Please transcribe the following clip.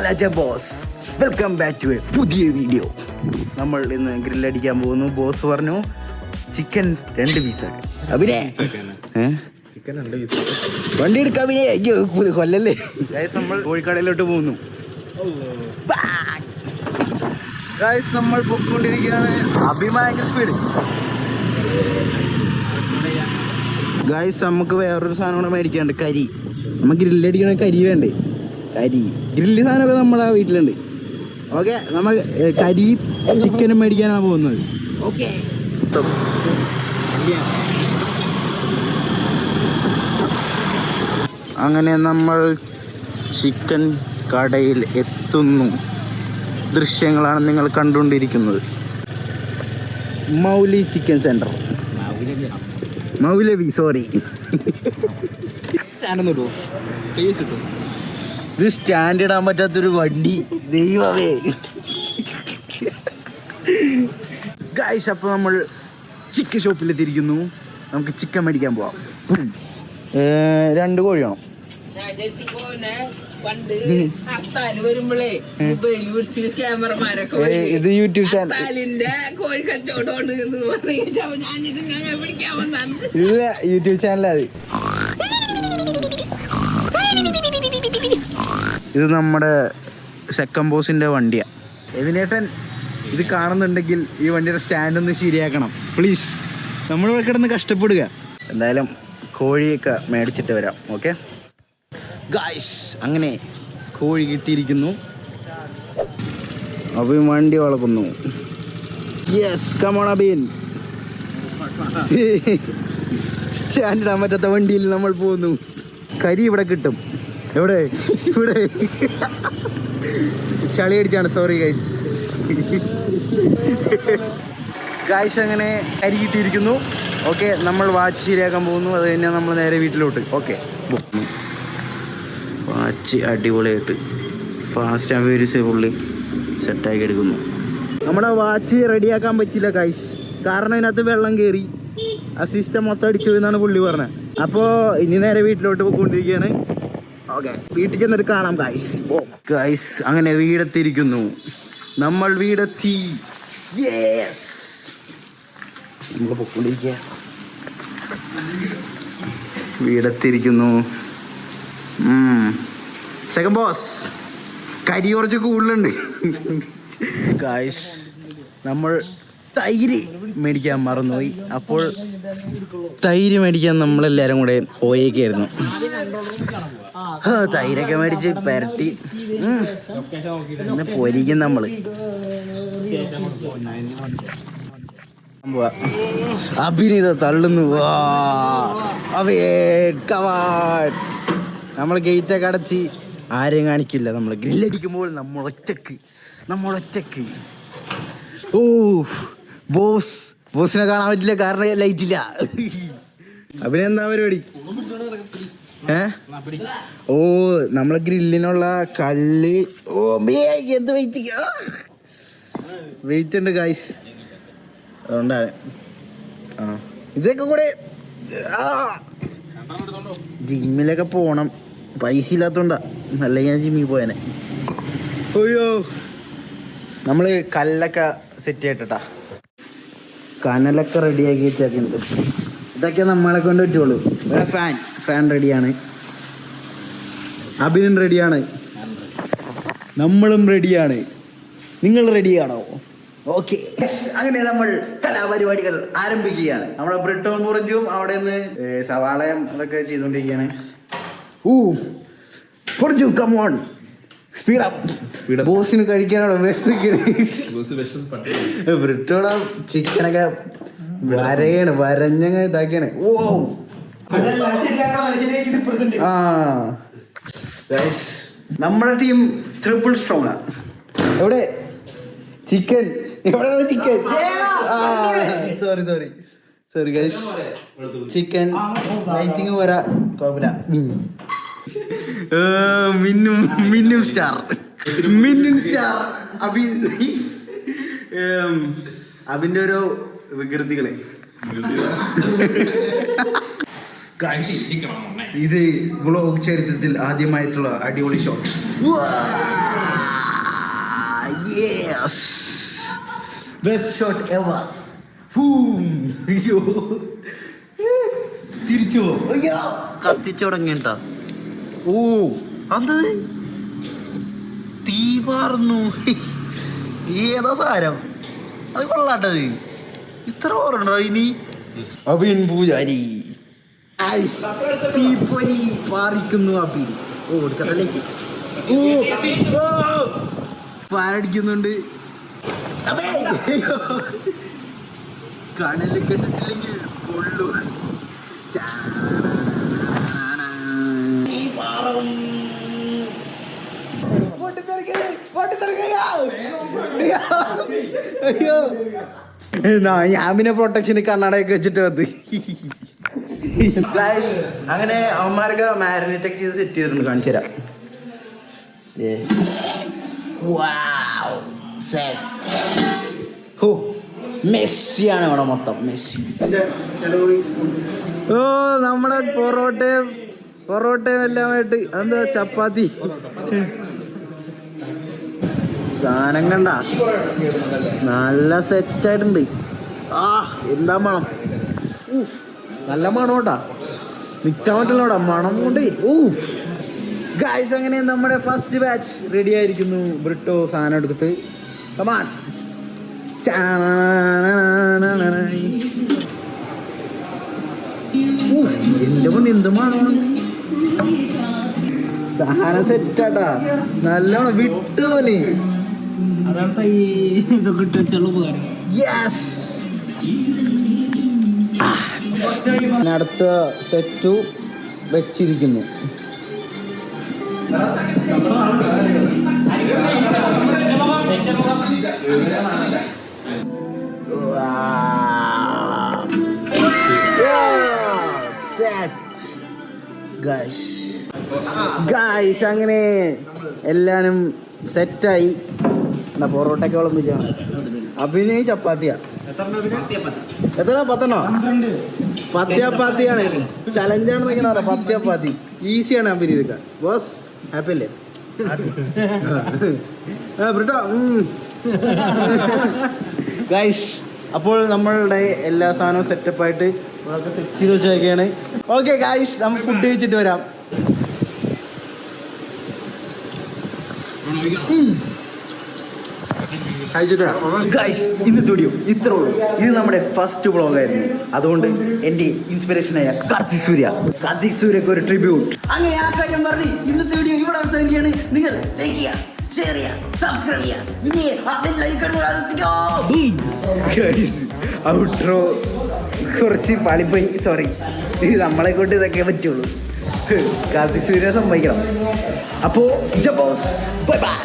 വാലാച്ച boss, welcome back to a പുതിയ video. നമ്മൾ ഇന്ന് ഗ്രില്ലടിക്കാൻ പോകുന്നു. ബോസ് പറഞ്ഞു ചിക്കൻ 2 പീസാക്കാൻ. വണ്ടി എടുക്കാൻ കൊല്ലല്ലേ. നമ്മൾ കോഴിക്കടയിലോട്ട് പോകുന്നു. നമ്മൾ പൊക്കൊണ്ടിരിക്കുകയാണ്. അഭിമാന സ്പീഡ്. ഗായ്സ് നമുക്ക് വേറൊരു സാധനം കൂടെ മേടിക്കാണ്ട്, കരി. നമ്മൾ ഗ്രില്ലടിക്കണ കരി വേണ്ടേ? കരി ഗ്രില്ല് സാധനമൊക്കെ നമ്മുടെ വീട്ടിലുണ്ട്. ഓക്കെ, നമ്മൾ കരി ചിക്കനും മേടിക്കാനാണ് പോകുന്നത്. ഓക്കെ, അങ്ങനെ നമ്മൾ ചിക്കൻ കടയിൽ എത്തുന്നു. ദൃശ്യങ്ങളാണ് നിങ്ങൾ കണ്ടുകൊണ്ടിരിക്കുന്നത്. മൗലി ചിക്കൻ സെന്റർ. മൗലവി, സോറി. ഇത് സ്റ്റാൻഡ് ഇടാൻ പറ്റാത്തൊരു വണ്ടി, ദൈവമേ. ഗായ്സ്, അപ്പോൾ നമ്മൾ ചിക്കൻ ഷോപ്പിലെത്തിയിരിക്കുന്നു. നമുക്ക് ചിക്കൻ മേടിക്കാൻ പോവാം. 2 കോഴി വേണം. ഇത് യൂട്യൂബ് ചാനൽ ഇല്ല, യൂട്യൂബ് ചാനലത്. ഇത് നമ്മുടെ സെക്കൻഡ് ബോസിന്റെ വണ്ടിയാ. എവിനേട്ടൻ ഇത് കാണുന്നുണ്ടെങ്കിൽ ഈ വണ്ടിയുടെ സ്റ്റാൻഡ് ഒന്ന് ശരിയാക്കണം പ്ലീസ്. നമ്മളിവിടെ കിടന്ന് കഷ്ടപ്പെടുക. എന്തായാലും കോഴിയൊക്കെ മേടിച്ചിട്ട് വരാം. ഓക്കെ ഗായ്സ്, അങ്ങനെ കോഴി കിട്ടിയിരിക്കുന്നു. അബിൻ വണ്ടി വളക്കുന്നു. Yes, come on Abin. സ്റ്റാൻഡ് ഇടാൻ പറ്റാത്ത വണ്ടിയിൽ നമ്മൾ പോകുന്നു. കരി ഇവിടെ കിട്ടും. എവിടെ? ഇവിടെ. ചളി അടിച്ചാണ്, സോറി ഗൈസ്. ഗായ്സ്, അങ്ങനെ കരി കിട്ടിയിരിക്കുന്നു. ഓക്കെ, നമ്മൾ വാച്ച് ശരിയാക്കാൻ പോകുന്നു. അത് കഴിഞ്ഞാൽ നമ്മൾ നേരെ വീട്ടിലോട്ട്. ഓക്കെ, വാച്ച് അടിപൊളിയായിട്ട് ഫാസ്റ്റ് ആൻഡ് ഫ്യൂരിയസ് പുള്ളി സെറ്റാക്കി എടുക്കുന്നു. നമ്മുടെ വാച്ച് റെഡിയാക്കാൻ പറ്റില്ല ഗൈസ്, കാരണം അതിനകത്ത് വെള്ളം കയറി ആ സിസ്റ്റം മൊത്തം അടിച്ചു എന്നാണ് പുള്ളി പറഞ്ഞത്. അപ്പോൾ ഇനി നേരെ വീട്ടിലോട്ട് പോയിക്കൊണ്ടിരിക്കുകയാണ്. ഓക്കെ, വീട്ടിൽ ചെന്നിട്ട് കാണാം ഗൈസ്. ഗൈസ്, അങ്ങനെ വീടെത്തിയിരിക്കുന്നു. നമ്മൾ വീടെത്തി. യെസ്, നമ്മൾ പോയിക്കൊണ്ടിരിക്കുക. വീടെത്തിയിരിക്കുന്നു. സെക്കൻഡ് ബോസ്, കരി കുറച്ച് കൂടുതലുണ്ട്. ഗൈസ്, നമ്മൾ തൈര് മേടിക്കാൻ മറന്നുപോയി. അപ്പോൾ തൈര് മേടിക്കാൻ നമ്മളെല്ലാവരും കൂടെ പോയേക്കായിരുന്നു. തൈരൊക്കെ മേടിച്ച് പെരട്ടി പൊരിക്കും നമ്മൾ. അഭിനീത തള്ളുന്നു. നമ്മൾ ഗേറ്റൊക്കെ അടച്ച് ആരെയും കാണിക്കില്ല. നമ്മൾ ഗ്രില്ലടിക്കുമ്പോൾ നമ്മളൊറ്റക്ക്. ഓ, ബോസിനെ കാണാൻ പറ്റില്ല, കാരണം ലൈറ്റ് ഇല്ല. അഭിനെന്താ പരിപാടി? ഓ, നമ്മളെ ഗ്രില്ലിനുള്ള കല്ല്. ഓ, എന്ത് വെയിറ്റ് ഉണ്ട് ഗൈസ്. അതുകൊണ്ടാണ് ഇതൊക്കെ കൂടെ. ജിമ്മിലൊക്കെ പോണം, പൈസ ഇല്ലാത്തോണ്ടാ, അല്ലെങ്കിൽ ഞാൻ ജിമ്മിൽ പോയനെ. അയ്യോ, നമ്മള് കല്ലൊക്കെ സെറ്റ് ചെയ്തിട്ടാ, കനലൊക്കെ റെഡിയാക്കി വെച്ചേക്കുന്നുണ്ട്. ഇതൊക്കെ നമ്മളെ കൊണ്ട് പറ്റുള്ളൂ. ഫാൻ റെഡിയാണ്. അഭിനും റെഡിയാണ്. നമ്മളും റെഡിയാണ്. നിങ്ങൾ റെഡിയാണോ? ഓക്കെ, അങ്ങനെ നമ്മൾ കലാപരിപാടികൾ ആരംഭിക്കുകയാണ്. നമ്മുടെ ബ്രിട്ടോൺ മുറിഞ്ചും അവിടെ നിന്ന് സവാളയും അതൊക്കെ ചെയ്തുകൊണ്ടിരിക്കുകയാണ്. കുറച്ചു കമോൺ, സ്പീഡ് അപ്പ്. ബോസിന് കഴിക്കാനോടോ ബ്രിട്ടോട ചിക്കനൊക്കെ വരഞ്ഞങ്ങ് ഇതാക്കിയാണ്. ഓ, നമ്മുടെ ടീം ട്രിപ്പിൾ സ്ട്രോങ് ആണ്. എവിടെ ചിക്കൻ? എവിടെയാണ് chicken? Sorry guys, chicken lighting പോരാ, കുഴപ്പമില്ല. മിന്നും സ്റ്റാർ അബിന്റെ ഓരോ വികൃതികളെ. ഇത് വ്ളോഗ് ചരിത്രത്തിൽ ആദ്യമായിട്ടുള്ള അടിപൊളി shot. Yes best shot ever. അയ്യോ തിരിച്ചു പോ. അയ്യോ കത്തിച്ചു തുടങ്ങിട്ടാ. ഓ അത് തീ പാർന്നു. ഏതാ സാരം അത് കൊള്ളാട്ടത്. ഇത്ര ഓർമ്മ ഇനി അബിൻ പൂജാരി തീപ്പൊരി പാറിക്കുന്നു. അബിൻ ഓ എടുക്കത്തല്ലേക്ക് പാരടിക്കുന്നുണ്ട്. കടല് കെട്ടിട്ടില്ലെങ്കിൽ കൊള്ളു. അയ്യോ ഞാൻ പിന്നെ പ്രൊട്ടക്ഷന് കണ്ണടയൊക്കെ വെച്ചിട്ട് വന്ന്. അങ്ങനെ അവന്മാരൊക്കെ മാരിനേറ്റ് ഒക്കെ ചെയ്ത് സെറ്റ് ചെയ്തിട്ടുണ്ട്. കാണിച്ചു തരാം. മെസ്സിയാണ് ഇവിടെ മൊത്തം. മെസ്സി. ഓ നമ്മുടെ പൊറോട്ടയും എല്ലാമായിട്ട് എന്താ ചപ്പാത്തി സാധനം കണ്ട നല്ല സെറ്റായിട്ടുണ്ട്. ആ എന്താ മണം. നല്ല മണോട്ടാ, നിക്കാൻ പറ്റില്ലോടാ മണം കൊണ്ട്. ഗായ്സ് അങ്ങനെ നമ്മുടെ ഫസ്റ്റ് ബാച്ച് റെഡി ആയിരിക്കുന്നു. ബ്രിട്ടോ സാധനം എടുത്ത് കമാൻ. എന്റെ കൊണ്ട് എന്തുമാണോ സാധനം സെറ്റാട്ടാ. നല്ലോണം വിട്ടു പോലെ. അടുത്ത സെറ്റു വെച്ചിരിക്കുന്നു. ഗായ്സ് അങ്ങനെ എല്ലാരും സെറ്റായി. പൊറോട്ടയൊക്കെ വിളമ്പിച്ചാണ്. അഭിനയ ചപ്പാത്തിയാ. എത്ര 10 പത്തിയാണ്. ചലഞ്ചാണെന്നൊക്കെ പറയാം. 10 ചപ്പാത്തി ഈസിയാണ് അഭിനയിക്ക. ബോസ് ഹാപ്പി അല്ലേ? ബ്രിട്ടോ ഗൈസ് അപ്പോൾ നമ്മളുടെ എല്ലാ സാധനവും സെറ്റപ്പായിട്ട് നമ്മളൊക്കെ സെറ്റ് ചെയ്ത് വെച്ചൊക്കെയാണ്. ഓക്കെ ഗൈസ് നമ്മൾ ഫുഡ് കഴിച്ചിട്ട് വരാം. ഗൈസ് ഇന്നത്തെ വീഡിയോ ഇത്രേ ഉള്ളൂ. ഇത് നമ്മുടെ ഫസ്റ്റ് വ്ളോഗായിരുന്നു. അതുകൊണ്ട് എൻ്റെ ഇൻസ്പിറേഷനായ കാർത്തിക് സൂര്യക്ക് ഒരു ട്രിബ്യൂട്ട്. അങ്ങനെ ആ കാര്യം പറഞ്ഞ് ഇന്നത്തെ വീഡിയോ ഇവിടെ അവസാനിക്കുകയാണ്. നിങ്ങൾ ലൈക്ക് ചെയ്യുക, ഷെയർ ചെയ്യുക, സബ്സ്ക്രൈബ് ചെയ്യുക. ഔട്ട്രോ കുറച്ച് പാളിപ്പോയി, സോറി. ഇത് നമ്മളെ കൊണ്ട് ഇതൊക്കെ പറ്റുള്ളൂ. കാർത്തിക് സൂര്യ സമ്മതിക്കണം. അപ്പോൾ ബൈ ബൈ.